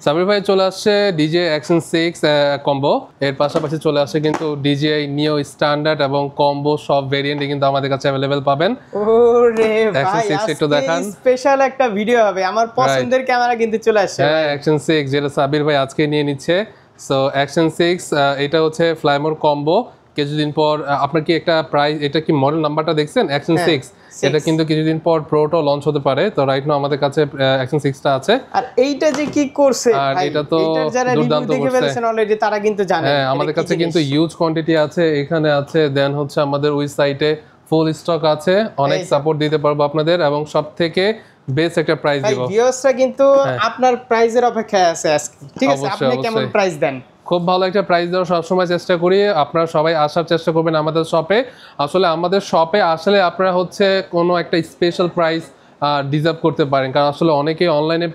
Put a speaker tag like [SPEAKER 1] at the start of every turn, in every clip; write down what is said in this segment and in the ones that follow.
[SPEAKER 1] সাবির ভাই চলে আসছে ডিজে অ্যাকশন 6 কম্বো, এর পাশাপাশি চলে আসছে কিন্তু ডিজে নিও স্ট্যান্ডার্ড এবং কম্বো সব ভেরিয়েন্টই কিন্তু আমাদের কাছে अवेलेबल পাবেন।
[SPEAKER 2] ওরে ভাই
[SPEAKER 1] একটু দেখান,
[SPEAKER 2] স্পেশাল একটা ভিডিও হবে, আমার পছন্দের ক্যামেরা কিন্তু চলে আসছে।
[SPEAKER 1] হ্যাঁ অ্যাকশন 6 যেটা সাবির ভাই আজকে নিয়ে নিচ্ছে। সো অ্যাকশন 6 এটা হচ্ছে ফ্লাইমোর কম্বো। কিছুদিন পর আপনার কি একটা প্রাইস, এটা কি মডেল নাম্বারটা দেখছেন অ্যাকশন 6, এটা কিন্তু কিছুদিন পর প্রোটো লঞ্চ হতে পারে। তো রাইট নাও আমাদের কাছে অ্যাকশন 6টা আছে।
[SPEAKER 2] আর এইটা যে কি করছে
[SPEAKER 1] আর
[SPEAKER 2] ভাই,
[SPEAKER 1] এটা তো
[SPEAKER 2] যারা রিভিউ দেখে ফেলেছেন অলরেডি তারা কিন্তু জানেন।
[SPEAKER 1] হ্যাঁ আমাদের কাছে কিন্তু হিউজ কোয়ান্টিটি আছে, এখানে আছে। দেন হচ্ছে আমাদের ওয়েবসাইটে ফুল স্টক আছে, অনেক সাপোর্ট দিতে পারবো আপনাদের এবং সবথেকে বেস্ট একটা প্রাইস দিব।
[SPEAKER 2] ভিউয়ার্সরা কিন্তু আপনার প্রাইজের অপেক্ষায় আছে আজকে, ঠিক আছে? আপনি কেমন প্রাইস দেন?
[SPEAKER 1] খুব ভালো একটা প্রাইস দেওয়ার সবসময় চেষ্টা করি। আপনারা সবাই আসার চেষ্টা করবেন আমাদের শপে। আসলে আমাদের শপে আসলে আপনারা হচ্ছে কোনো একটা স্পেশাল প্রাইস ডিজার্ভ করতে পারেন, কারণ আসলে অনেকেই অনলাইনে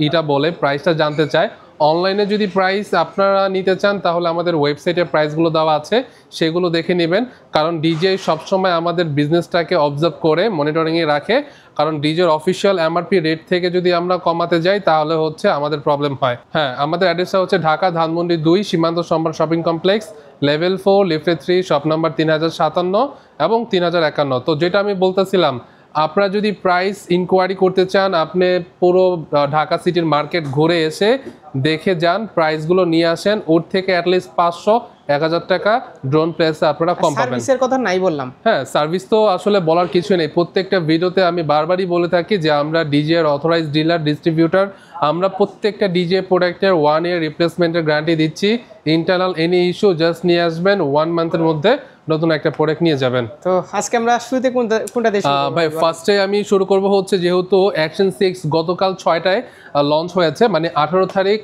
[SPEAKER 1] এটা বলে প্রাইসটা জানতে চায়। অনলাইনে যদি প্রাইস আপনারা নিতে চান তাহলে আমাদের ওয়েবসাইটে প্রাইসগুলো দেওয়া আছে, সেগুলো দেখে নেবেন। কারণ ডিজে সবসময় আমাদের বিজনেসটাকে অবজার্ভ করে মনিটরিংয়ে রাখে, কারণ ডিজের অফিসিয়াল এমআরপি রেট থেকে যদি আমরা কমাতে যাই তাহলে হচ্ছে আমাদের প্রবলেম হয়। হ্যাঁ আমাদের অ্যাড্রেসটা হচ্ছে ঢাকা ধানমন্ডি 2 সীমান্ত সম্রাট শপিং কমপ্লেক্স, লেভেল 4 লিফটে 3, শপ নাম্বার 3057 এবং 3051। তো যেটা আমি বলতেছিলাম, আপনারা যদি প্রাইস ইনকোয়ারি করতে চান, আপনি পুরো ঢাকা সিটির মার্কেট ঘুরে এসে দেখে যান, প্রাইসগুলো নিয়ে আসেন, ওর থেকে অ্যাটলিস্ট 500-1000 টাকা ড্রোন প্রাইসে আপনারা কম পাবেন।
[SPEAKER 2] সার্ভিসের কথা নাই বললাম।
[SPEAKER 1] হ্যাঁ সার্ভিস তো আসলে বলার কিছু নেই, প্রত্যেকটা ভিডিওতে আমি বারবারই বলে থাকি যে আমরা ডিজে এর অথরাইজ ডিলার ডিস্ট্রিবিউটর। আমরা প্রত্যেকটা ডিজে প্রোডাক্টের 1 ইয়ার রিপ্লেসমেন্টের গ্যারান্টি দিচ্ছি। ইন্টারনাল এনি ইস্যু জাস্ট নিয়ে আসবেন, 1 মান্থের মধ্যে নতুন একটা প্রোডাক্ট নিয়ে যাবেন।
[SPEAKER 2] তো আজকে আমরা শুরুতে কোনটা দিয়ে শুরু করব?
[SPEAKER 1] ভাই ফার্স্টে আমি শুরু করব হচ্ছে, যেহেতু অ্যাকশন 6 গতকাল 6টায় লঞ্চ হয়েছে, মানে 18 তারিখ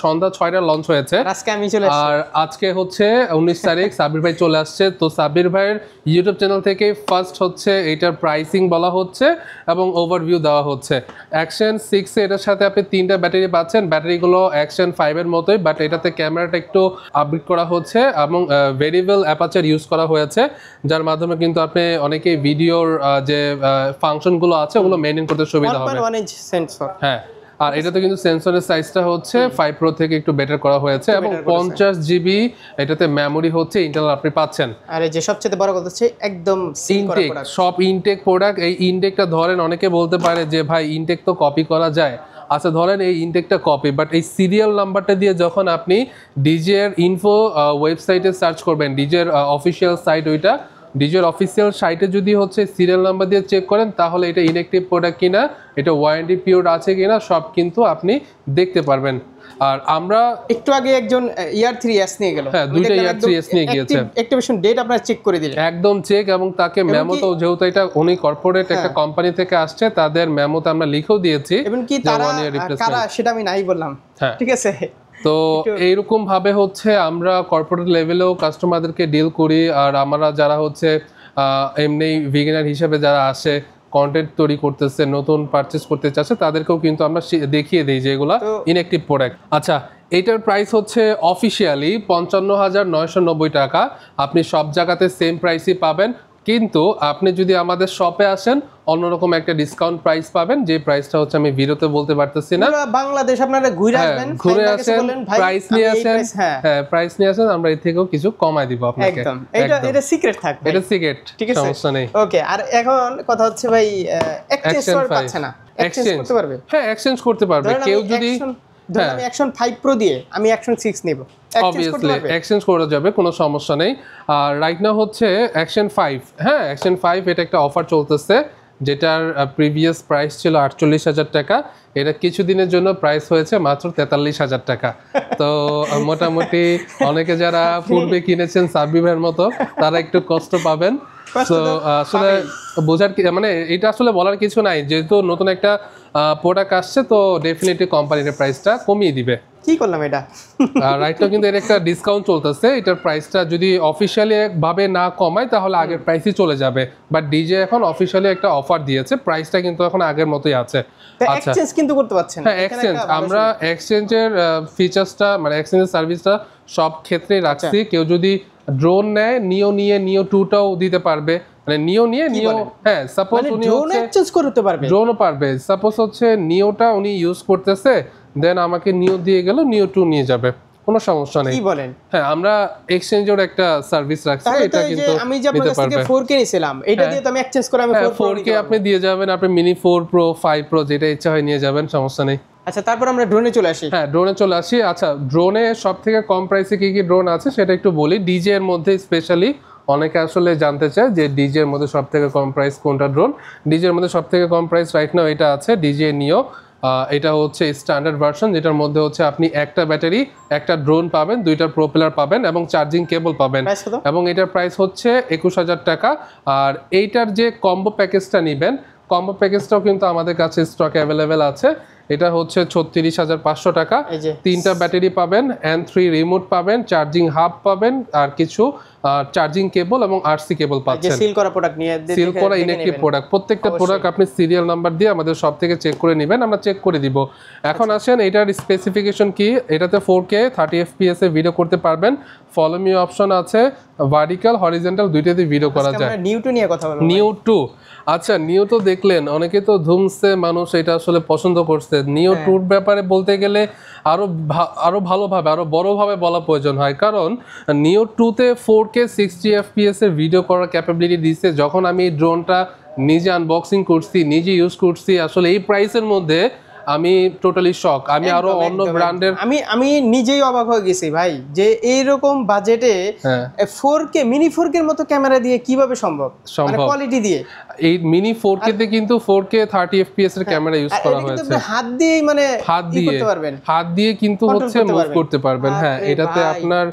[SPEAKER 1] সন্ধ্যা 6টায় লঞ্চ হয়েছে।
[SPEAKER 2] আজকে আমি চলে আসছি,
[SPEAKER 1] আর আজকে হচ্ছে 19 তারিখ সাবির ভাই চলে আসছে। তো সাবির ভাইয়ের ইউটিউব চ্যানেল থেকে ফার্স্ট হচ্ছে এটার প্রাইসিং বলা হচ্ছে এবং ওভারভিউ দেওয়া হচ্ছে। অ্যাকশন 6 এটার সাথে আপনি 3টা ব্যাটারি পাচ্ছেন, ব্যাটারিগুলো অ্যাকশন 5 এর মতোই, বাট এটাতে ক্যামেরাটা একটু আপগ্রেড করা হচ্ছে এবং ভেরিয়েবল অ্যাপারচার ইউজ করা হয়েছে, যার মাধ্যমে কিন্তু আপনি অনেকেই ভিডিওর যে ফাংশনগুলো আছে ওগুলো মেইনটেইন করতে সুবিধা হবে।
[SPEAKER 2] 1.1 ইঞ্চ সেন্সর।
[SPEAKER 1] হ্যাঁ আর এটাতে কিন্তু সেন্সরের সাইজটা হচ্ছে 5 Pro থেকে একটু বেটার করা হয়েছে এবং 50 জিবি এটাতে মেমোরি হচ্ছে ইন্টারনাল আপনি পাচ্ছেন।
[SPEAKER 2] আর এই যে সবচেয়ে বড় কথা হচ্ছে একদম
[SPEAKER 1] ইনটেক, সব ইনটেক প্রোডাক্ট। এই ইনটেকটা ধরেন অনেকে বলতে পারে যে ভাই ইনটেক তো কপি করা যায়। আচ্ছা ধরেন এই ইনটেকটা কপি, বাট এই সিরিয়াল নাম্বারটা দিয়ে যখন আপনি ডিজের ইনফো ওয়েবসাইটে সার্চ করবেন, ডিজের অফিসিয়াল সাইট, ওইটা ডিজের অফিসিয়াল সাইটে যদি হচ্ছে সিরিয়াল নাম্বার দিয়ে চেক করেন তাহলে এটা ইনঅ্যাক্টিভ প্রোডাক্ট কিনা, এটা ওয়ারেন্টি পিরিয়ড আছে কিনা, সব কিন্তু আপনি দেখতে পারবেন। আর আমরা
[SPEAKER 2] একটু আগে একজন ইয়ার 3s নিয়ে গেল,
[SPEAKER 1] হ্যাঁ 2টা ইয়ার 3s নিয়ে গিয়েছে,
[SPEAKER 2] অ্যাক্টিভেশন ডেট আপনারা চেক করে দিলেন,
[SPEAKER 1] একদম চেক। এবং তাকে মেমোতে, যেহেতু এটা উনি কর্পোরেট একটা কোম্পানি থেকে আসছে, তাদের মেমোতে আমরা লিখেও দিয়েছি
[SPEAKER 2] এবং কি তারা কারা সেটা আমি নাই বললাম, ঠিক আছে?
[SPEAKER 1] তো এইরকম ভাবে হচ্ছে আমরা কর্পোরেট লেভেলেও কাস্টমারদেরকে ডিল করি। আর আমরা যারা হচ্ছে এমনি বিগিনার হিসেবে যারা আসে, কন্টেন্ট তৈরি করতেছে, নতুন পারচেস করতে চাচ্ছে, তাদেরকেও কিন্তু আমরা দেখিয়ে দিই যে এগুলা ইনঅ্যাক্টিভ প্রোডাক্ট। আচ্ছা এইটার প্রাইস হচ্ছে অফিসিয়ালি 55,990 টাকা। আপনি সব জায়গাতে সেম প্রাইসই পাবেন, কিন্তু আপনি যদি আমাদের শপে আসেন অন্যরকম একটা ডিসকাউন্ট প্রাইস পাবেন, যে প্রাইসটা হচ্ছে আমি ভিডিওতে বলতে পারতেছি না।
[SPEAKER 2] বাংলাদেশ আপনারা ঘুরে আসবেন,
[SPEAKER 1] ঘুরে আসেন, প্রাইস নিয়ে আসেন, হ্যাঁ প্রাইস নিয়ে আসেন, আমরা এর থেকেও কিছু কমাই দিব আপনাকে।
[SPEAKER 2] একদম এটা সিক্রেট থাকবে,
[SPEAKER 1] এটা সিক্রেট,
[SPEAKER 2] ঠিক আছে,
[SPEAKER 1] সমস্যা নেই।
[SPEAKER 2] ওকে। আর এখন কথা হচ্ছে ভাই এক্সচেঞ্জ করতে পারছে না, এক্সচেঞ্জ করতে পারবে?
[SPEAKER 1] হ্যাঁ এক্সচেঞ্জ করতে পারবে কেউ যদি।
[SPEAKER 2] ধরুন আমি অ্যাকশন 5 Pro দিয়ে আমি অ্যাকশন 6 নেব,
[SPEAKER 1] অবভিয়াসলি এক্সচেঞ্জ করা যাবে, কোনো সমস্যা নেই। আর রাইট নাও হচ্ছে অ্যাকশন 5, হ্যাঁ অ্যাকশন 5 এটা একটা অফার চলতেছে, যেটার প্রিভিয়াস প্রাইস ছিল 48,000 টাকা, এটা কিছুদিনের জন্য প্রাইস হয়েছে মাত্র 43,000 টাকা। তো মোটামুটি অনেকে যারা পূর্বে কিনেছেন সাব্বিরের মতো তারা একটু কষ্ট পাবেন। তো আসলে বোঝার মানে এটা আসলে বলার কিছু নাই, যেহেতু নতুন একটা প্রোডাক্ট আসছে তো ডেফিনেটলি কোম্পানির প্রাইসটা কমিয়ে দিবে।
[SPEAKER 2] কি করলাম এটা
[SPEAKER 1] রাইট নাও কিন্তু এর একটা ডিসকাউন্ট চলতেছে, এটার প্রাইসটা যদি অফিশিয়ালি ভাবে না কমায় তাহলে আগের প্রাইসই চলে যাবে, বাট ডিজে এখন অফিশিয়ালি একটা অফার দিয়েছে, প্রাইসটা কিন্তু এখন আগের মতোই আছে।
[SPEAKER 2] আচ্ছা এক্সচেঞ্জ কিন্তু করতে পারছেন?
[SPEAKER 1] হ্যাঁ এক্সচেঞ্জ, আমরা এক্সচেঞ্জের ফিচারসটা মানে এক্সচেঞ্জের সার্ভিসটা সব ক্ষেত্রে রাখছি। কেউ যদি ড্রোন নেয়, নিও 2টাও দিতে পারবে, মানে নিও হ্যাঁ সাপোজ উনি
[SPEAKER 2] ড্রোন এক্সচেঞ্জ করতে পারবে,
[SPEAKER 1] ড্রোনও পারবে। সাপোজ হচ্ছে নিওটা উনি ইউজ করতেছে, দেন আমাকে নিও দিয়ে গেল, নিও 2 নিয়ে যাবে, কোনো সমস্যা নেই।
[SPEAKER 2] কি বলেন?
[SPEAKER 1] হ্যাঁ, আমরা এক্সচেঞ্জের একটা সার্ভিস রাখছি, এটা কিন্তু
[SPEAKER 2] আমি যে আপনার কাছ থেকে 4K নিছিলাম, এটা দিয়ে তো আমি এক্সচেঞ্জ করে আমি
[SPEAKER 1] 4K আপনি দিয়ে যাবেন, আপনি মিনি 4 প্রো 5 প্রো যেটা ইচ্ছা হয় নিয়ে যাবেন, সমস্যা নেই।
[SPEAKER 2] আচ্ছা, তারপর আমরা ড্রোনে চলে আসি।
[SPEAKER 1] হ্যাঁ, ড্রোনে চলে আসি। আচ্ছা, ড্রোনে সবথেকে কম প্রাইসে কি কি ড্রোন আছে সেটা একটু বলি। ডিজে এর মধ্যে স্পেশালি অনেকে আসলে জানতে চায় যে ডিজে এর মধ্যে সবথেকে কম প্রাইস কোনটা ড্রোন। ডিজে এর মধ্যে সবথেকে কম প্রাইস রাইট নাও এটা আছে, ডিজে নিও। এটা হচ্ছে স্ট্যান্ডার্ড ভার্সন, যেটার মধ্যে হচ্ছে আপনি একটা ব্যাটারি, একটা ড্রোন পাবেন, দুইটা প্রোপেলার পাবেন এবং চার্জিং কেবল পাবেন, এবং এটার প্রাইস হচ্ছে 21,000 টাকা। আর এইটার যে কম্বো প্যাকেজটা নেবেন, কম্বো প্যাকেজটাও কিন্তু আমাদের কাছে স্টক অ্যাভেলেবেল আছে। এটা হচ্ছে 36,500 টাকা। তিনটা ব্যাটারি পাবেন, N3 রিমোট পাবেন, চার্জিং হাব পাবেন, আর কিছু চার্জিং কেবল এবং আরসি কেবল পাচ্ছেন।
[SPEAKER 2] সিল করা প্রোডাক্ট নিয়ে,
[SPEAKER 1] সিল করা ইনেকটিভ প্রোডাক্ট, প্রত্যেকটা প্রোডাক্ট আপনি সিরিয়াল নাম্বার দিয়ে আমাদের সব থেকে চেক করে নেবেন, আমরা চেক করে দিব। এখন আসেন এটার স্পেসিফিকেশন কি। এটাতে 4K 30 FPS এ ভিডিও করতে পারবেন, ফলো মি অপশন আছে, ভার্টিক্যাল হরিজন্টাল দুইটাতে ভিডিও করা যায়।
[SPEAKER 2] নিউ 2 নিয়ে কথা বলবো।
[SPEAKER 1] নিউ 2, আচ্ছা নিউ তো দেখলেন, অনেকে তো ধুমছে, মানুষ এটা আসলে পছন্দ করছে। নিউ 2 ব্যাপারে বলতে গেলে আরো ভালোভাবে, আরো বড়ভাবে বলা প্রয়োজন হয়, কারণ নিউ 2 তে 4K 60 FPS এর ভিডিও করার ক্যাপাবিলিটি দিচ্ছে। যখন আমি এই ড্রোনটা নিজে আনবক্সিং করছি, নিজে ইউজ করছি, আসলে এই প্রাইসের মধ্যে আমি টোটালি শক। আমি আরো অন্য ব্র্যান্ডের
[SPEAKER 2] আমি নিজেই অবাক হয়ে গেছি ভাই, যে এইরকম বাজেটে 4K মিনি 4K এর মতো ক্যামেরা দিয়ে কিভাবে সম্ভব, মানে কোয়ালিটি দিয়ে।
[SPEAKER 1] এই মিনি 4K তে কিন্তু 4K 30 FPS এর ক্যামেরা ইউজ করা হয়েছে।
[SPEAKER 2] হাত দিয়ে, মানে
[SPEAKER 1] হাত দিয়ে কিন্তু হচ্ছে মুভ করতে পারবেন। হ্যাঁ, এটাতে আপনার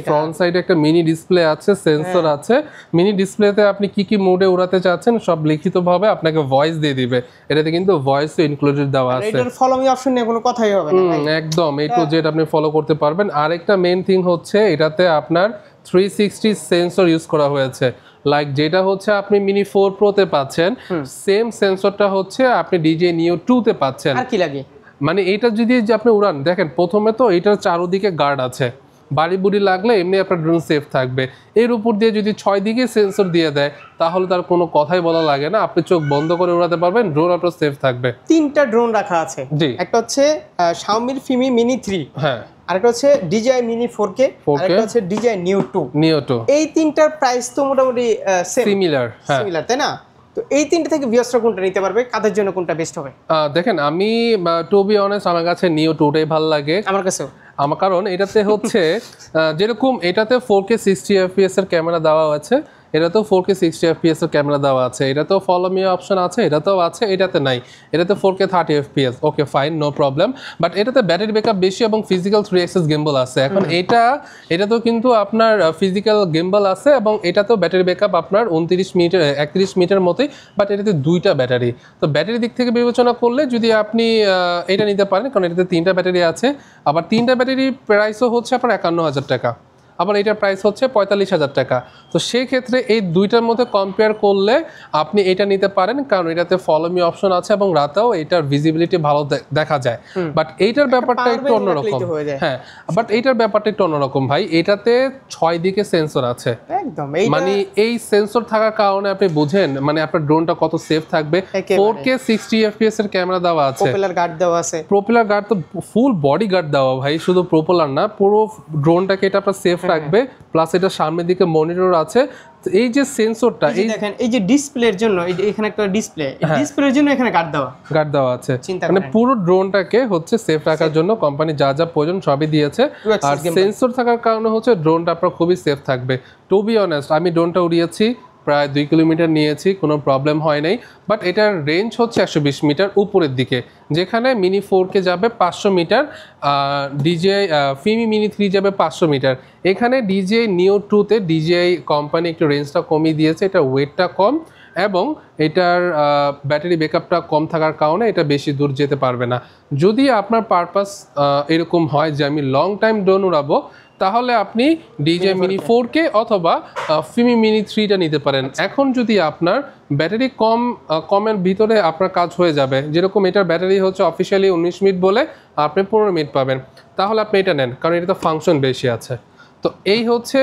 [SPEAKER 1] ফ্রন্ট সাইডে একটা মিনি ডিসপ্লে আছে, সেন্সর আছে। মিনি ডিসপ্লেতে আপনি কি কি মোডে উড়াতে চাচ্ছেন সব লিখিতভাবে আপনাকে ভয়েস দিয়ে দিবে। এটাতে কিন্তু ভয়েসও ইনক্লুডেড দেওয়া আছে।
[SPEAKER 2] এটার ফলো মি অপশন নিয়ে কোনো কথাই হবে না ভাই,
[SPEAKER 1] একদম A to Z আপনি ফলো করতে পারবেন। আরেকটা মেইন থিং হচ্ছে এটাতে আপনার 360 সেন্সর ইউজ করা হয়েছে। লাইক যেটা হচ্ছে আপনি মিনি 4 প্রো তে পাচ্ছেন, সেম সেন্সরটা হচ্ছে আপনি ডিজে নিও 2 তে পাচ্ছেন।
[SPEAKER 2] আর কি লাগে,
[SPEAKER 1] মানে এটা যদি আপনি উড়ান, দেখেন প্রথমে তো এটার চারদিকে গার্ড আছে, বাড়ি বুড়ি লাগলে এমনি আপনার ড্রোন সেফ থাকবে। এর উপর দিয়ে যদি 6 দিকে সেন্সর দিয়ে দেয়, তাহলে তার কোনো কথাই বলা লাগে না, আপনি চোখ বন্ধ করে উড়াতে পারবেন, ড্রোন আপনার সেফ থাকবে।
[SPEAKER 2] তিনটা ড্রোন রাখা আছে,
[SPEAKER 1] জি।
[SPEAKER 2] একটা হচ্ছে Xiaomi Fimi Mini 3,
[SPEAKER 1] হ্যাঁ,
[SPEAKER 2] আরেকটা হচ্ছে DJI Mini 4K, আরেকটা হচ্ছে DJI Neo 2। এই তিনটার প্রাইস তো মোটামুটি
[SPEAKER 1] সিমিলার,
[SPEAKER 2] তাই না? তো এই তিনটা থেকে ভিউয়ার্সরা কোনটা নিতে পারবে, কাদের জন্য কোনটা বেস্ট হবে?
[SPEAKER 1] দেখেন, আমি টু বি অনেস্ট আমার কাছে নিও 2টাই ভালো লাগে।
[SPEAKER 2] আমার কাছেও,
[SPEAKER 1] কারণ এটাতে হচ্ছে যেরকম এটাতে 4K 60 FPS এর ক্যামেরা দেওয়া আছে, এটাতেও 4K 60 FPS এর ক্যামেরা দেওয়া আছে, এটাতেও ফলো মি অপশন আছে, এটাতেও আছে, এটাতে নাই। এটাতে 4K 30 FPS, okay fine, no problem. But এটাতে ব্যাটারি ব্যাকআপ বেশি এবং ফিজিক্যাল 3 অ্যাক্সেস গিম্বল আছে। এখন এটাতেও কিন্তু আপনার ফিজিক্যাল গিম্বল আছে এবং এটাতেও ব্যাটারি ব্যাকআপ আপনার 31 মিনিটের মতোই, বাট এটাতে দুইটা ব্যাটারি। তো ব্যাটারি দিক থেকে বিবেচনা করলে যদি আপনি এটা নিতে পারেন, কারণ এটাতে 3টা ব্যাটারি আছে, আবার 3টা ব্যাটারির প্রাইসও হচ্ছে আপনার 51,000 টাকা, আবার এটার প্রাইস হচ্ছে 45,000 টাকা। তো সেই ক্ষেত্রে এই দুইটার মধ্যে কম্পেয়ার করলে আপনি এটা নিতে পারেন, কারণ এটাতে ফলো মি অপশন আছে এবং রাতেও এটার ভিজিবিলিটি ভালো দেখা যায়। বাট এইটার ব্যাপারটা একটু অন্যরকম। হ্যাঁ, বাট এইটার ব্যাপারটা একটু অন্যরকম ভাই। এটাতে 6 দিকে সেন্সর আছে,
[SPEAKER 2] একদম।
[SPEAKER 1] মানে এই সেন্সর থাকার কারণে আপনি বুঝেন মানে আপনার ড্রোনটা কত সেফ থাকবে। 4K 60 FPS এর ক্যামেরা দেওয়া আছে,
[SPEAKER 2] প্রপেলার গার্ড দেওয়া আছে।
[SPEAKER 1] প্রপেলার গার্ড তো ফুল বডি গার্ড দেওয়া ভাই, শুধু প্রপেলার না, পুরো ড্রোনটাকে এটা আপনার সেফ রাখবে। প্লাস এটা সামনের দিকে মনিটর আছে। এই যে সেন্সরটা, এই
[SPEAKER 2] দেখেন, এই যে ডিসপ্লের জন্য এখানে একটা ডিসপ্লের জন্য এখানে গার্ড দেওয়া আছে। মানে পুরো ড্রোনটাকে হচ্ছে সেফ রাখার জন্য কোম্পানি যা যা প্রয়োজন সবই দিয়েছে। আর সেন্সর থাকার কারণে হচ্ছে ড্রোনটা আপনার খুবই সেফ থাকবে। টু বি অনেস্ট, আমি ড্রোনটা উড়িয়েছি, প্রায় 2 কিলোমিটার নিয়েছি, কোনো প্রবলেম হয় নাই। বাট এটার রেঞ্জ হচ্ছে 120 মিটার উপরের দিকে, যেখানে মিনি 4K যাবে 500 মিটার, DJI Fimi Mini 3 যাবে 500 মিটার। এখানে DJI Neo 2তে DJI কোম্পানি একটু রেঞ্জটা কমিয়ে দিয়েছে, এটা ওয়েটটা কম এবং এটার ব্যাটারি ব্যাকআপটা কম থাকার কারণে এটা বেশি দূর যেতে পারবে না। যদি আপনার পারপাস এরকম হয় যে আমি লং টাইম ড্রোন উড়াবো, তাহলে আপনি DJI Mini 4K অথবা Fimi Mini 3টা নিতে পারেন। এখন যদি আপনার ব্যাটারি কমের ভিতরে আপনার কাজ হয়ে যাবে, যেরকম এটার ব্যাটারি হচ্ছে অফিসিয়ালি 19 মিনিট বলে আপনি 15 মিনিট পাবেন, তাহলে আপনি এটা নেন, কারণ এটা তো ফাংশন বেশি আছে। তো এই হচ্ছে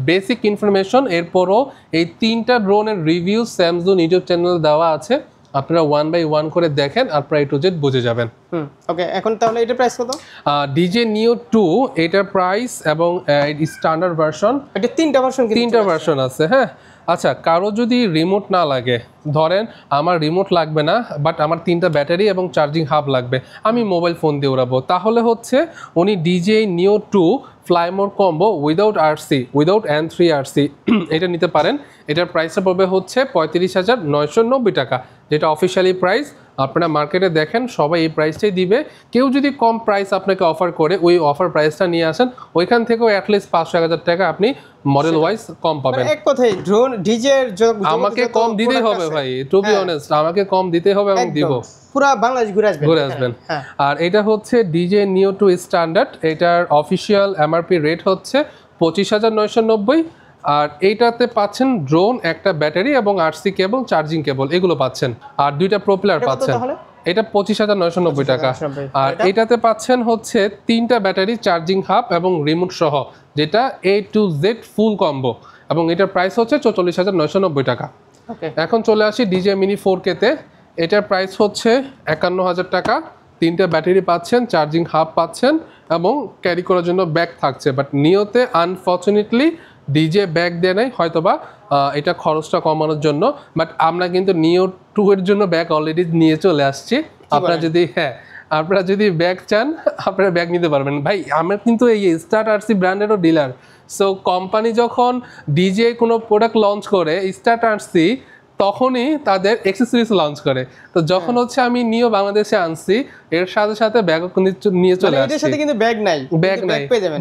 [SPEAKER 2] বেসিক ইনফরমেশন। এরপরও এই 3টা ড্রোনের রিভিউ স্যামসুং ইউটিউব চ্যানেল দেওয়া আছে,
[SPEAKER 1] আপনারা 1 বাই 1 করে দেখেন আর প্রায় টু জেড বুঝে যাবেন।
[SPEAKER 2] ওকে, এখন তাহলে এটার প্রাইস কত?
[SPEAKER 1] ডিজে নিও 2 এটার প্রাইস এবং স্ট্যান্ডার্ড ভার্সন,
[SPEAKER 2] এটা তিনটা ভার্সন
[SPEAKER 1] আছে। হ্যাঁ, আচ্ছা, কারো যদি রিমোট না লাগে, ধরেন আমার রিমোট লাগবে না বাট আমার 3টা ব্যাটারি এবং চার্জিং হাব লাগবে, আমি মোবাইল ফোন দিয়ে উড়াবো, তাহলে হচ্ছে উনি ডিজে নিও 2 Fly More combo without RC, without N3 RC এটা নিতে পারেন। এটার প্রাইসটা পড়বে হচ্ছে 35,990 টাকা, যেটা অফিসিয়ালি প্রাইস। আপনারা মার্কেটে দেখেন সবাই এই প্রাইসটাই দিবে। কেউ যদি কম প্রাইস আপনাকে অফার করে, ওই অফার প্রাইসটা নিয়ে আসেন, ওইখান থেকেও অ্যাটলিস্ট 500-1000 টাকা আপনি মডেল ওয়াইজ কম পাবেন।
[SPEAKER 2] এক কথায় ড্রোন ডিজে
[SPEAKER 1] আমাকে কম দিতেই হবে ভাই, টু বি অনেস্ট, আমাকে কম দিতে হবে এবং দিব।
[SPEAKER 2] পুরো বাংলাদেশ ঘুরে আসবেন।
[SPEAKER 1] আর এটা হচ্ছে ডিজে নিও 2 স্ট্যান্ডার্ড, এটার অফিসিয়াল এমআরপি রেট হচ্ছে 25,990। আর এইটাতে পাচ্ছেন ড্রোন, একটা ব্যাটারি এবং আরসি কেবল, চার্জিং কেবল, এগুলো পাচ্ছেন। আর 2টা প্রোপেলার পাচ্ছেন, এটা 25,990 টাকা। আর এটাতে পাচ্ছেন হচ্ছে 3টা ব্যাটারি, চার্জিং হাব এবং রিমোট সহ, যেটা A to Z full combo, এবং এটার প্রাইস হচ্ছে 44,990 টাকা। এখন চলে আসি ডিজে মিনি 4K তে। এটার প্রাইস হচ্ছে 51,000 টাকা। 3টা ব্যাটারি পাচ্ছেন, চার্জিং হাব পাচ্ছেন এবং ক্যারি করার জন্য ব্যাগ থাকছে। বাট নিওতে আনফর্চুনেটলি ডিজে ব্যাগ দেয় নাই, হয়তোবা এটা খরচটা কমানোর জন্য। বাট আমরা কিন্তু নিও 2 এর জন্য ব্যাগ অলরেডি নিয়ে চলে আসছি। আপনারা যদি ব্যাগ চান, আপনারা ব্যাগ নিতে পারবেন। ভাই, আমরা কিন্তু এই স্টার্ট আরসি ব্র্যান্ডেরও ডিলার। সো কোম্পানি যখন ডিজে কোনো প্রোডাক্ট লঞ্চ করে, স্টার্ট আরসি তখনই তাদের অ্যাক্সেসরিজ লঞ্চ করে। তো যখন হচ্ছে আমি নিও বাংলাদেশে আনছি, এর সাথে সাথে ব্যাগ নিয়ে চলে আসছি।
[SPEAKER 2] এর সাথে কিন্তু ব্যাগ নাই,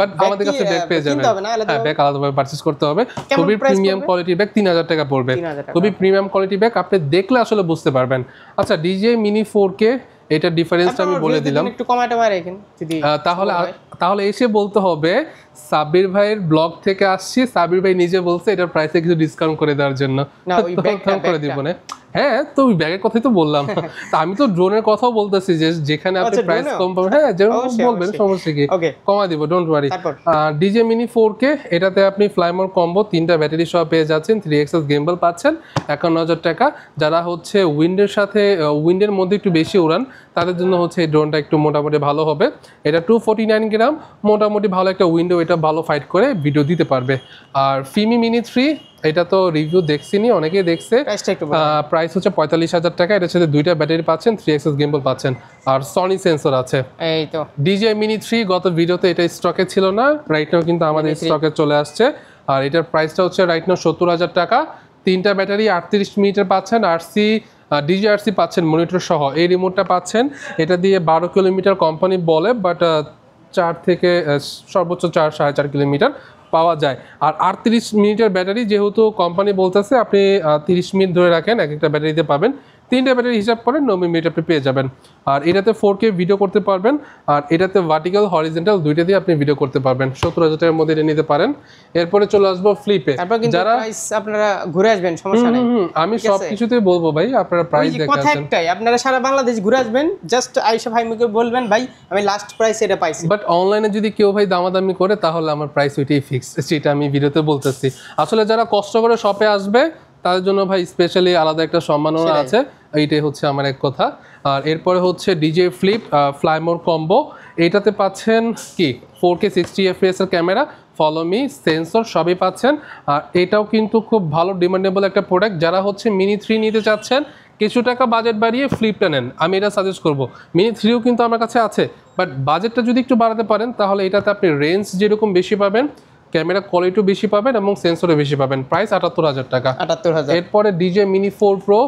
[SPEAKER 1] বাট আমাদের কাছে ব্যাগ পেয়ে যাবেন। হ্যাঁ, ব্যাগ আলাদাভাবে পারচেজ করতে হবে। খুবই প্রিমিয়াম কোয়ালিটির ব্যাগ, 3,000 টাকা পড়বে। খুবই প্রিমিয়াম কোয়ালিটির ব্যাগ, আপনি দেখলে আসলে বুঝতে পারবেন। আচ্ছা, ডিজে মিনি 4K, এটা ডিফারেন্সটা আমি বলে দিলাম।
[SPEAKER 2] একটু কমাইতে পারে এখানে যদি,
[SPEAKER 1] তাহলে এসে বলতে হবে সাবির ভাইয়ের ব্লগ থেকে আসছি, সাবির ভাই নিজে বলছে এটার প্রাইসে কিছু ডিসকাউন্ট করে দেওয়ার জন্য, করে দিব না। হ্যাঁ, তো ওই ব্যাগের কথাই তো বললাম। তা আমি তো ড্রোনের কথাও বলতেছি, যে যেখানে আপনি প্রাইস কম পাবেন, হ্যাঁ যেমন বলবেন, সমস্যা কি, কমা দিব, don't worry. DJ mini 4K, এটাতে আপনি ফ্লাইমোর কম্বো 3টা ব্যাটারি সহ পেয়ে যাচ্ছেন, 3XS গেম্বল পাচ্ছেন, 51,000 টাকা। যারা হচ্ছে উইন্ডের সাথে, উইন্ডের মধ্যে একটু বেশি উড়ান, তাদের জন্য হচ্ছে এই ড্রোনটা একটু মোটামুটি ভালো হবে। এটা 249 গ্রাম, মোটামুটি ভালো একটা উইন্ডো, এটা ভালো ফাইট করে ভিডিও দিতে পারবে। আর ফিমি মিনি 3, এটা তো রিভিউ দেখছিনি, অনেকেই দেখছে। প্রাইস হচ্ছে 45,000 টাকা। এটার সাথে 2টা ব্যাটারি পাচ্ছেন, 3XS গেম্বল পাচ্ছেন, আর সনি সেন্সর আছে। এই তো ডিজে মিনি 3, গত ভিডিওতে এটা স্টকে ছিল না, রাইট নাও কিন্তু আমাদের স্টকে চলে আসছে। আর এটার প্রাইসটা হচ্ছে রাইট নাও 70,000 টাকা। 3টা ব্যাটারি, 38 মিনিটের পাচ্ছেন, আরসি ডিজে আরসি পাচ্ছেন মনিটর সহ। এই রিমোটটা পাচ্ছেন, এটা দিয়ে 12 কিলোমিটার কোম্পানি বলে, বাট 4 থেকে সর্বোচ্চ 4-4.5 কিলোমিটার পাওয়া যায়। আর 38 মিনিটের ব্যাটারি, যেহেতু কোম্পানি বলতেছে আপনি 30 মিনিট ধরে রাখেন, এক একটা ব্যাটারিতে পাবেন। 3টা ব্যাটারি হিসাব করেন 90 মিনিট আপনি পেয়ে যাবেন। আর এটাতে 4K ভিডিও করতে পারবেন, আর এটাতে ভার্টিক্যাল হরিজন্টাল 2টা দিয়ে আপনি ভিডিও করতে পারবেন। 70,000 টাকার মধ্যে এটা নিতে পারেন। এরপরে চলে আসবো ফ্লিপে। যারা
[SPEAKER 2] আপনারা ঘুরে আসবেন, সমস্যা নাই,
[SPEAKER 1] আমি সবকিছুতেই বলবো ভাই, আপনারা প্রাইস দেখে আসেন।
[SPEAKER 2] আপনারা সারা বাংলাদেশ ঘুরে আসবেন, জাস্ট আয়েশা ভাই মুকে বলবেন ভাই আমি লাস্ট প্রাইস এটা পাইছি।
[SPEAKER 1] বাট অনলাইনে যদি কেউ ভাই দামাদামি করে, তাহলে আমার প্রাইস ওইটাই ফিক্স, সেটা আমি ভিডিওতে বলতেছি। আসলে যারা কষ্ট করে শপে আসবে, তাদের জন্য ভাই স্পেশালি আলাদা একটা সম্মাননা আছে, এইটাই হচ্ছে আমার এক কথা। আর এরপরে হচ্ছে ডিজে ফ্লিপ ফ্লাইমোর কম্বো, এইটাতে পাচ্ছেন কি 4K 60 FPS এর ক্যামেরা, ফলো মি সেন্সর সবই পাচ্ছেন। আর এটাও কিন্তু খুব ভালো ডিমান্ডেবল একটা প্রোডাক্ট। যারা হচ্ছে মিনি 3 নিতে চাচ্ছেন, কিছু টাকা বাজেট বাড়িয়ে ফ্লিপটা নেন, আমি এটা সাজেস্ট করব। মিনি 3ও কিন্তু আমার কাছে আছে, বাট বাজেটটা যদি একটু বাড়াতে পারেন, তাহলে এটাতে আপনি রেঞ্জ যেরকম বেশি পাবেন, ক্যামেরা কোয়ালিটিও বেশি পাবেন এবং সেন্সরও বেশি পাবেন। প্রাইস 78,000 টাকা। এরপরে DJ mini 4 pro,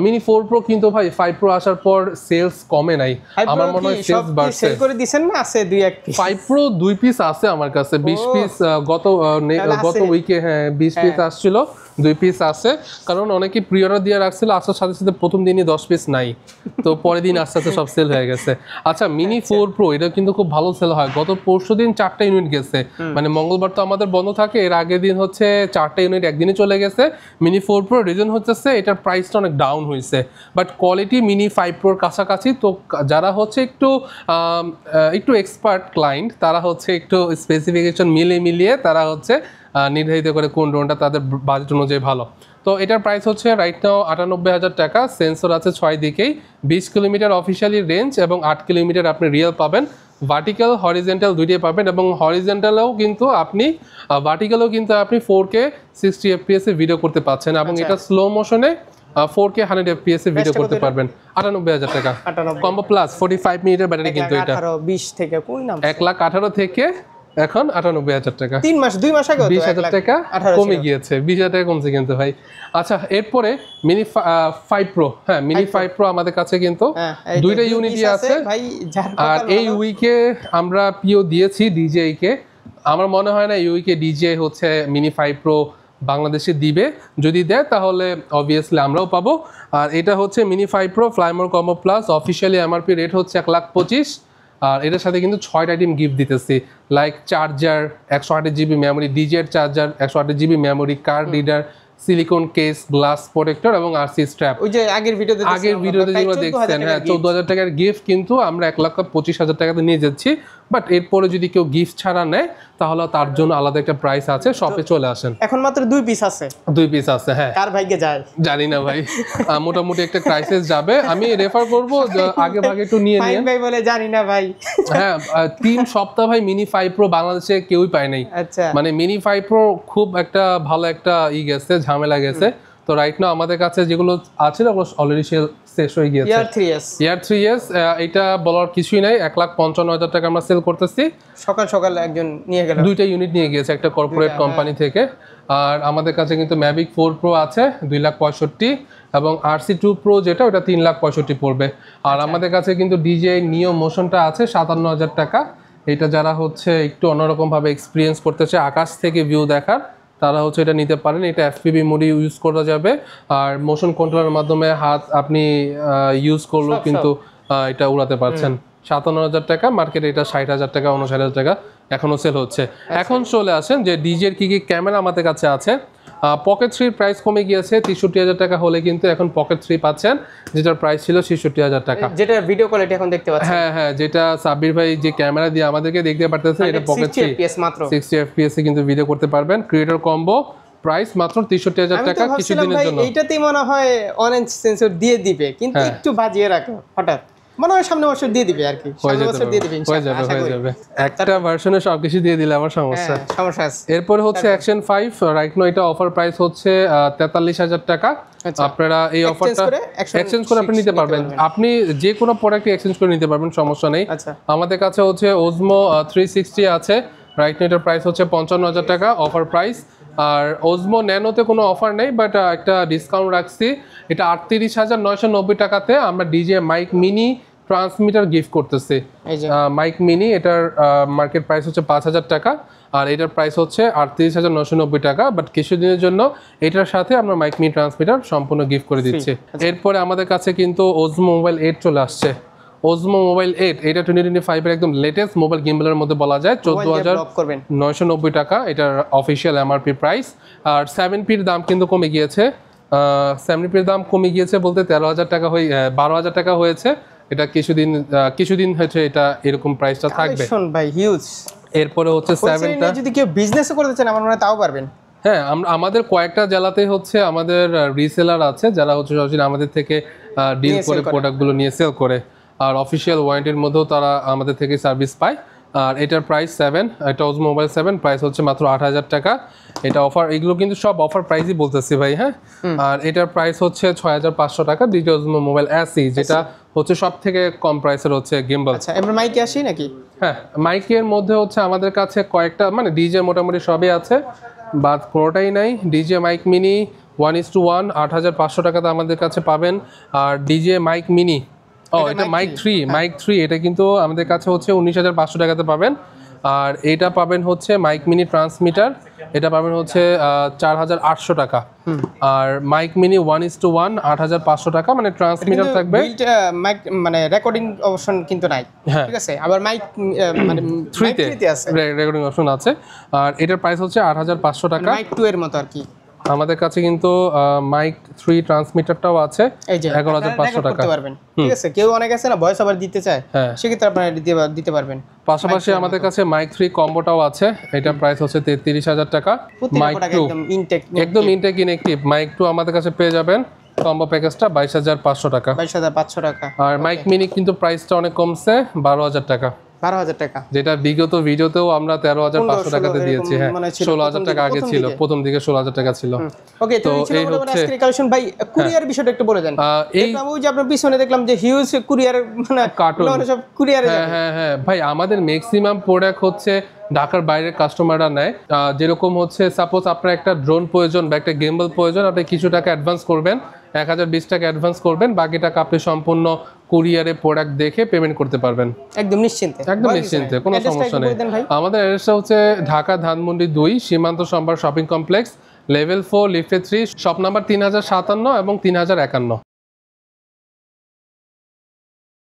[SPEAKER 1] mini 4 pro কিন্তু ভাই 5 প্রো আসার পর সেলস কমে নাই, আমার মনে হয় সেলস বাড়ছে।
[SPEAKER 2] সেল করে দিবেন না, আছে 2-1 পিস
[SPEAKER 1] 5 প্রো 2 পিস আছে আমার কাছে, 20 পিস গত উইকে, হ্যাঁ 20 পিস আসছিল, 2 পিস আছে। কারণ অনেকেই প্রি অর্ডার দিয়ে রাখছিল, আসার সাথে সাথে প্রথম দিনই 10 পিস নাই, তো পরের দিন আস্তে আস্তে সব সেল হয়ে গেছে। আচ্ছা, মিনি 4 প্রো এটা কিন্তু খুব ভালো সেল হয়। গত পরশুদিন 4টা ইউনিট গেছে, মানে মঙ্গলবার তো আমাদের বন্ধ থাকে, এর আগের দিন হচ্ছে 4টা ইউনিট একদিনে চলে গেছে। মিনি 4 প্রো রিজন হচ্ছে এটার প্রাইসটা অনেক ডাউন হয়েছে, বাট কোয়ালিটি মিনি 5 প্রোর কাছাকাছি। তো যারা হচ্ছে একটু এক্সপার্ট ক্লায়েন্ট, তারা হচ্ছে একটু স্পেসিফিকেশন মিলিয়ে তারা হচ্ছে নির্ধারিত করে কোন ড্রোনটা তাদের বাজেট অনুযায়ী ভালো। তো এটার প্রাইস হচ্ছে রাইট নাও 98,000 টাকা। সেন্সর আছে 6 দিকেই, 20 কিলোমিটার অফিসিয়ালি রেঞ্জ এবং 8 কিলোমিটার আপনি রিয়েল পাবেন। ভার্টিক্যাল হরিজেন্টাল দুইটাই পাবেন এবং হরিজেন্টালেও কিন্তু আপনি 4K 60 fps এ ভিডিও করতে পাচ্ছেন এবং এটা স্লো মোশনে 4K 100 fps এ ভিডিও করতে পারবেন। 98,000 টাকা কম্বো প্লাস 45 মিনিটের ব্যাটারি কিন্তু এটা
[SPEAKER 2] 20 থেকে কই নাম
[SPEAKER 1] 1,18,000 থেকে এখন 98,000 টাকা।
[SPEAKER 2] 2 মাস আগে
[SPEAKER 1] 20,000 টাকা কমে গিয়েছে, 20,000 টাকা কমছে কিন্তু ভাই। আচ্ছা এরপরে মিনি 5 প্রো, হ্যাঁ মিনি 5 প্রো আমাদের কাছে কিন্তু দুইটা ইউনিটই আছে ভাই। আর এই উইকে আমরা পিও দিয়েছি ডিজিআই কে। আমার মনে হয় না এই উইকে ডিজিআই হচ্ছে মিনি 5 প্রো বাংলাদেশে দিবে, যদি দেয় তাহলে অবভিয়াসলি আমরাও পাবো। আর এটা হচ্ছে mini 5 pro fly more combo plus, officially MRP rate হচ্ছে 1,25,000। আর এটার সাথে কিন্তু 6টা আইটেম গিফট দিতেছি, like charger, 128 GB memory, DJI charger, 128 GB memory, card reader, silicon case, glass protector এবং আরসি স্ট্র্যাপ।
[SPEAKER 2] ওই যে আগের ভিডিওতে
[SPEAKER 1] যেগুলো দেখছেন, হ্যাঁ 14,000 টাকার গিফট কিন্তু আমরা 1,25,000 টাকাতে নিয়ে যাচ্ছি। বাট এরপরে যদি কেউ গিফট ছাড়া নেয় তাহলে তার জন্য আলাদা একটা প্রাইস আছে, শপে চলে আসেন।
[SPEAKER 2] এখন মাত্র 2 পিস আছে,
[SPEAKER 1] 2 পিস আছে, হ্যাঁ।
[SPEAKER 2] কার ভাগ্যে যায়
[SPEAKER 1] জানি না ভাই, মোটামুটি একটা ক্রাইসিস যাবে। আমি রেফার করব আগে ভাগে একটু নিয়ে নিন
[SPEAKER 2] ভাই বলে জানি না ভাই।
[SPEAKER 1] হ্যাঁ 3 সপ্তাহ ভাই মিনি 5 প্রো বাংলাদেশে কেউই পায় নাই।
[SPEAKER 2] আচ্ছা
[SPEAKER 1] মানে মিনি 5 প্রো খুব একটা ভালো একটা গেছে, ঝামেলা গেছে। তো রাইট নাও আমাদের কাছে যেগুলো আছে ওগুলো অলরেডি শেষ হয়ে গিয়েছে। ইয়ার 3s এটা বলার কিছুই নাই, 1,55,000 টাকা আমরা সেল করতেছি।
[SPEAKER 2] সকাল একজন নিয়ে গেল,
[SPEAKER 1] দুইটা ইউনিট নিয়ে গিয়েছে একটা কর্পোরেট কোম্পানি থেকে। আর আমাদের কাছে কিন্তু ম্যাভিক 4 প্রো আছে 2,65,000 এবং RC2 প্রো যেটা ওটা 3,65,000 পড়বে। আর আমাদের কাছে কিন্তু ডিজিআই নিও মোশনটা আছে 57,000 টাকা। এটা যারা হচ্ছে একটু অন্যরকম ভাবে এক্সপিরিয়েন্স করতেছে আকাশ থেকে ভিউ দেখার, তারা হচ্ছে এটা নিতে পারেন। এটা FPV মোডে ইউজ করা যাবে আর মোশন কন্ট্রোলের মাধ্যমে হাত আপনি ইউজ করলেও কিন্তু এটা উড়াতে পারছেন। 57,000 টাকা, মার্কেটে এটা 60,000 টাকা 59,000 টাকা এখনো সেল হচ্ছে। এখন চলে আসেন যে ডিজের কি ক্যামেরা আমাদের কাছে আছে। পকেট 3 প্রাইস কমে গিয়েছে, 63,000 টাকা হলে কিন্তু এখন পকেট 3 পাচ্ছেন, যেটার প্রাইস ছিল 66,000 টাকা।
[SPEAKER 2] যেটা ভিডিও কোয়ালিটি এখন দেখতে পাচ্ছেন,
[SPEAKER 1] হ্যাঁ যেটা সাব্বির ভাই যে ক্যামেরা দিয়ে আমাদেরকে দেখতে পারতেছে, এটা পকেট 3
[SPEAKER 2] মাত্র
[SPEAKER 1] 60 fps এ কিন্তু ভিডিও করতে পারবেন। ক্রিয়েটর কম্বো প্রাইস মাত্র 63,000 টাকা কিছুদিনের জন্য।
[SPEAKER 2] এইটাতেই মনে হয় অরেঞ্জ সেন্সর দিয়ে দিবে, কিন্তু একটু বাজিয়ে রাখো, হঠাৎ মনে হয় সামনে বছর দিয়ে দিবে আর কি, সামনে বছর দিয়ে দিবে ইনশাআল্লাহ, আশা করি।
[SPEAKER 1] একটা ভার্সনে সবকিছু দিয়ে দিলে আমার সমস্যা
[SPEAKER 2] আছে।
[SPEAKER 1] এরপর হচ্ছে অ্যাকশন 5 রাইট নাও এটা অফার প্রাইস হচ্ছে 43,000 টাকা। আপনারা এই অফারটা এক্সচেঞ্জ করে আপনি নিতে পারবেন, আপনি যে কোনো প্রোডাক্ট এক্সচেঞ্জ করে নিতে পারবেন, সমস্যা নেই। আমাদের কাছে হচ্ছে ওজমো 360 আছে, রাইট নাও এটার প্রাইস হচ্ছে 55,000 টাকা অফার প্রাইস। আর ওজমো ন্যানোতে কোনো অফার নেই, বাট একটা ডিসকাউন্ট রাখছি, এটা 38,990 টাকাতে আমরা DJ mic mini transmitter gift করতেছি। মাইক মিনি এটার মার্কেট প্রাইস হচ্ছে 5,000 টাকা আর এটার প্রাইস হচ্ছে 38,990 টাকা। বাট কিছুদিনের জন্য এটার সাথে আমরা মাইক মিনি ট্রান্সমিটার সম্পূর্ণ গিফট করে দিচ্ছি। এরপরে আমাদের কাছে কিন্তু ওজমো মোবাইল 8 চলে আসছে। ওজমো মোবাইল 8 এটা 2025 এর একদম লেটেস্ট মোবাইল গিম্বলের মধ্যে বলা যায়, 14,990 টাকা এটার অফিসিয়াল এমআরপি প্রাইস। আর 7P'র দাম কিন্তু কমে গিয়েছে, 7P'র দাম কমে গিয়েছে বলতে 13,000 টাকা হয়ে 12,000 টাকা হয়েছে। এটা কিছুদিন হচ্ছে এটা এরকম প্রাইসটা থাকবে
[SPEAKER 2] ভাই, হিউজ।
[SPEAKER 1] এরপরে হচ্ছে 7টা
[SPEAKER 2] যদি কেউ বিজনেস করতে চান আমার মনে হয় তাও পারবেন।
[SPEAKER 1] হ্যাঁ আমাদের কয়েকটা জেলাতে হচ্ছে আমাদের রিসেলার আছে যারা হচ্ছে সরাসরি আমাদের থেকে ডিল করে প্রোডাক্টগুলো নিয়ে সেল করে, আর অফিসিয়াল ওয়ারেন্টির মধ্যেও তারা আমাদের থেকে সার্ভিস পায়। আর এটার প্রাইস 7, এটা ওজমো মোবাইল 7 প্রাইস হচ্ছে মাত্র 8,000 টাকা। এটা অফার, এগুলো কিন্তু সব অফার প্রাইসই বলতেছি ভাই, হ্যাঁ। আর এটার প্রাইস হচ্ছে 6,500 টাকা ডিজে ওজমো মোবাইল SE, যেটা হচ্ছে সব থেকে কম প্রাইসের হচ্ছে গিম্বল।
[SPEAKER 2] আচ্ছা এবার মাইকে আসি নাকি?
[SPEAKER 1] হ্যাঁ মাইকের মধ্যে হচ্ছে আমাদের কাছে কয়েকটা মানে ডিজে মোটামুটি সবই আছে, বাদ কোনোটাই নাই। ডিজে মাইক মিনি 1:1 8,500 টাকাতে আমাদের কাছে পাবেন। আর ডিজে মাইক মিনি এটা মাইক 3 এটা কিন্তু আমাদের কাছে হচ্ছে 19,500 টাকাতে পাবেন। আর এটা পাবেন হচ্ছে মাইক মিনি ট্রান্সমিটার, এটা পাবেন হচ্ছে 4,800 টাকা। আর মাইক মিনি 1:1 8,500 টাকা, মানে ট্রান্সমিটার থাকবে,
[SPEAKER 2] মাইক মানে রেকর্ডিং অপশন কিন্তু নাই, ঠিক আছে। আবার মাইক মানে 3 তে আছে,
[SPEAKER 1] রেকর্ডিং অপশন আছে। আর এটার প্রাইস হচ্ছে 8,500 টাকা,
[SPEAKER 2] মাইক 2 এর মতো আর কি। আমাদের কাছে কিন্তু মাইক 3 ট্রান্সমিটারটাও আছে, 11,500 টাকা পারবেন। ঠিক আছে, কেউ অনেক আছে না ভয়েস ওভার দিতে চায়, সেক্ষেত্রে আপনারা দিতে পারবেন। পাশাপাশি আমাদের কাছে মাইক 3 কম্বোটাও আছে, এটা প্রাইস হচ্ছে 33,000 টাকা। মাইক 2 একদম ইনটেক ইনঅ্যাক্টিভ মাইক 2 আমাদের কাছে পেয়ে যাবেন কম্বো প্যাকেজটা 22,500 টাকা। 22,500 টাকা। আর মাইক মিনি কিন্তু প্রাইসটা অনেক কমছে, 12,000 টাকা। 12,000 টাকা, যেটা বিগত ভিডিওতেও আমরা 13,500 টাকাতে দিয়েছি। হ্যাঁ, 16,000 টাকা আগে ছিল, প্রথম দিকে 16,000 টাকা ছিল। ওকে, তো এই হচ্ছে আজকের কালেকশন। ভাই কুরিয়ার বিষয়টা একটু বলে দেন। এই ওই যে আপনার পিছনে দেখলাম যে হিউজ কুরিয়ার, মানে কার্টুন সব কুরিয়ারে। হ্যাঁ ভাই, আমাদের ম্যাক্সিমাম প্রোডাক্ট হচ্ছে ঢাকার বাইরের কাস্টমাররা নেয়। যেরকম হচ্ছে সাপোজ আপনার একটা ড্রোন প্রয়োজন বা একটা গেম্বল প্রয়োজন, আপনি কিছু টাকা অ্যাডভান্স করবেন, 1,020 টাকা অ্যাডভান্স করবেন, বাকি টাকা আপনি সম্পূর্ণ কুরিয়ারে প্রোডাক্ট দেখে পেমেন্ট করতে পারবেন একদম নিশ্চিন্তে, কোনো সমস্যা নেই। আমাদের অ্যাড্রেসটা হচ্ছে ঢাকা ধানমন্ডি 2 সীমান্ত সম্ভার শপিং কমপ্লেক্স, লেভেল 4 লিফটে 3, শপ নাম্বার 3057 এবং 3051।